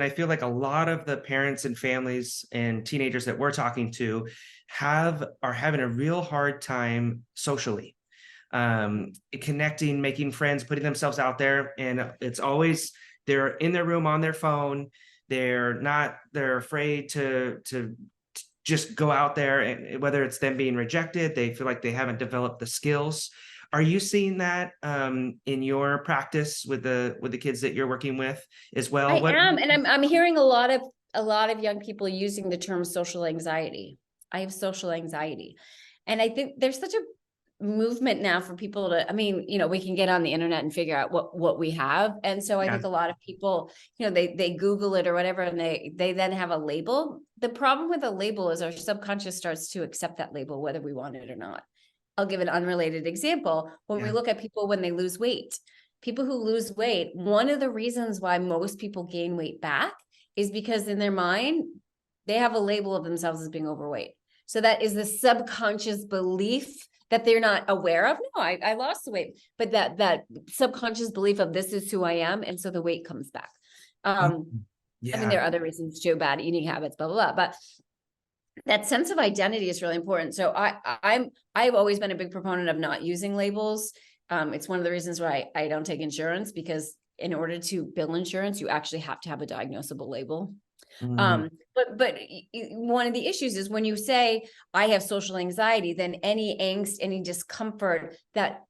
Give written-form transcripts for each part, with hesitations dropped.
I feel like a lot of the parents and families and teenagers that we're talking to are having a real hard time socially, connecting, making friends, putting themselves out there. And it's always they're in their room on their phone. They're afraid to just go out there, and whether it's them being rejected, they feel like they haven't developed the skills. Are you seeing that in your practice with the kids that you're working with as well? I am, and I'm hearing a lot of young people using the term social anxiety. I have social anxiety. And I think there's such a movement now for people to, I mean, we can get on the internet and figure out what we have. And so I Yeah. think a lot of people, they Google it or whatever, and they then have a label. The problem with a label is our subconscious starts to accept that label, whether we want it or not. I'll give an unrelated example. When we look at people when they lose weight, people who lose weight, one of the reasons why most people gain weight back is because in their mind, they have a label of themselves as being overweight. So that is the subconscious belief that they're not aware of. No, I lost the weight, but that subconscious belief of this is who I am. And so the weight comes back. I mean, there are other reasons too, bad eating habits, blah, blah, blah. But that sense of identity is really important. So I've always been a big proponent of not using labels. It's one of the reasons why I don't take insurance, because in order to bill insurance, you actually have to have a diagnosable label. But one of the issues is when you say I have social anxiety, then any angst, any discomfort that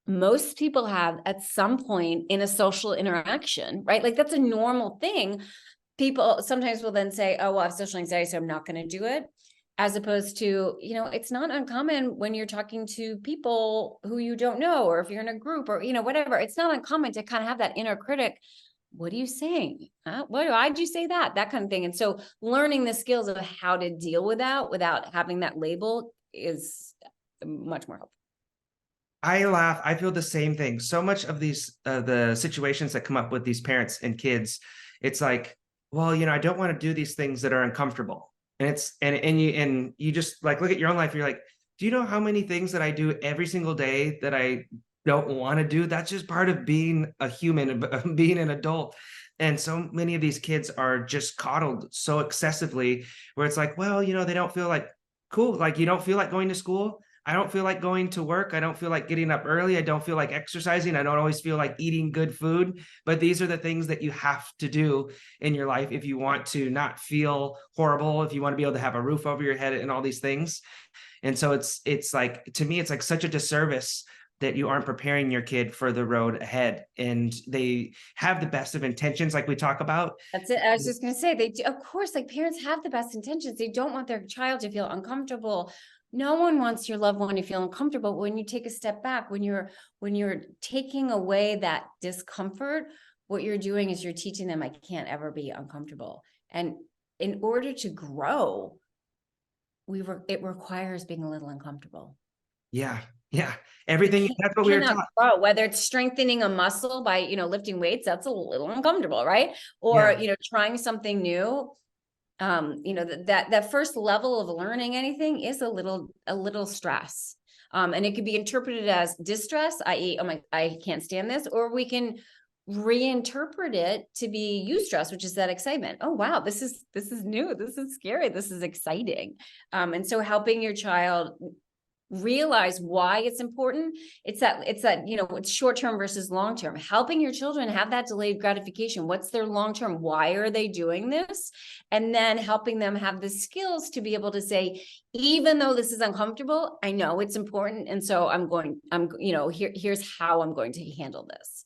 most people have at some point in a social interaction, right? Like that's a normal thing. People sometimes will then say, oh, well, I have social anxiety, so I'm not going to do it. As opposed to, it's not uncommon when you're talking to people who you don't know, or if you're in a group or, whatever, it's not uncommon to kind of have that inner critic. What are you saying? Why'd you say that? That kind of thing. And so learning the skills of how to deal with that without having that label is much more helpful. I laugh. I feel the same thing. So much of these the situations that come up with these parents and kids, it's like, well, I don't want to do these things that are uncomfortable. And you just like look at your own life. You're like, do you know how many things that I do every single day that I don't want to do? That's just part of being a human, being an adult. And so many of these kids are just coddled so excessively, where it's like, well, they don't feel like cool. Like you don't feel like going to school. I don't feel like going to work. I don't feel like getting up early. I don't feel like exercising. I don't always feel like eating good food. But these are the things that you have to do in your life if you want to not feel horrible, if you want to be able to have a roof over your head and all these things. And so it's like, to me, it's like such a disservice that you aren't preparing your kid for the road ahead. And they have the best of intentions, like we talk about. That's it. I was just going to say, they do, of course, like parents have the best intentions. They don't want their child to feel uncomfortable. No one wants your loved one to feel uncomfortable. But when you take a step back, when you're taking away that discomfort, what you're doing is you're teaching them, I can't ever be uncomfortable. And in order to grow, it requires being a little uncomfortable. Yeah. Everything. That's what we were Cannot taught. grow, whether it's strengthening a muscle by, lifting weights, that's a little uncomfortable, right? Or, trying something new. That first level of learning anything is a little stress. And it could be interpreted as distress, i.e., oh my, I can't stand this, or we can reinterpret it to be eustress, which is that excitement. Oh, wow, this is new. This is scary. This is exciting. And so helping your child realize why it's important. It's that, it's short-term versus long-term, helping your children have that delayed gratification. What's their long-term? Why are they doing this? And then helping them have the skills to be able to say, even though this is uncomfortable, I know it's important. And so here's how I'm going to handle this.